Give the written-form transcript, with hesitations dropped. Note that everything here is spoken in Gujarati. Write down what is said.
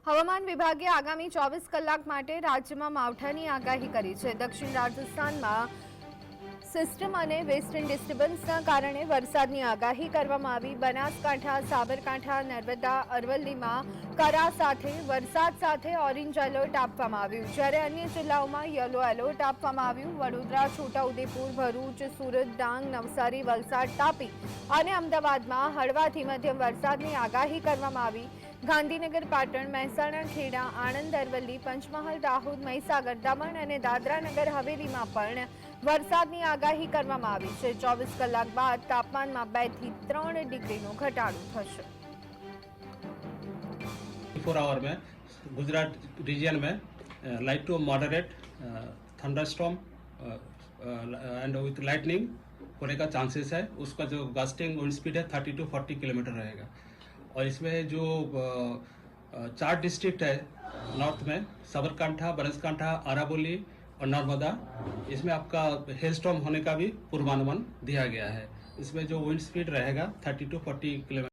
હવામાન વિભાગે આગામી 24 કલાક માટે રાજ્યમાં માવઠાની આગાહી કરી છે। દક્ષિણ રાજસ્થાનમાં સિસ્ટમ અને વેસ્ટર્ન ડિસ્ટર્બન્સના કારણે વરસાદની આગાહી કરવામાં આવી। બનાસકાંઠા, સાબરકાંઠા, નર્મદા, અરવલ્લીમાં કરા સાથે વરસાદ સાથે ઓરેન્જ એલર્ટ આપવામાં આવ્યું, જ્યારે અન્ય જિલ્લાઓમાં યલો એલર્ટ આપવામાં આવ્યું। વડોદરા, છોટાઉદેપુર, ભરૂચ, સુરત, ડાંગ, નવસારી, વલસાડ, તાપી અને અમદાવાદમાં હળવાથી મધ્યમ વરસાદની આગાહી કરવામાં આવી। ગાંધીનગર, પાટણ, મહેસાણા, ખેડા, આણંદ, અરવલ્લી, પંચમહાલ, દાહોદ, મહીસાગર, દમણ અને દાદરા નગર હવેલીમાં પણ વરસાદની આગાહી કરવામાં આવી છે। 24 કલાક બાદ તાપમાનમાં 2 થી 3 ડિગ્રીનો ઘટાડો થશે। 4 आवर में गुजरात रीजन में light to moderate thunderstorm and with lightning होने का चांसेस है। उसका जो गस्टिंग विंड स्पीड है 30 to 40 किलोमीटर रहेगा। और इसमें जो 4 डिस्ट्रिक्ट है नॉर्थ में, साबरकांठा, बनासकांठा, अरावली और नर्मदा, इसमें आपका हेल स्टॉर्म होने का भी पूर्वानुमान दिया गया है। इसमें जो विंड स्पीड रहेगा 30 to 40 किलोमीटर।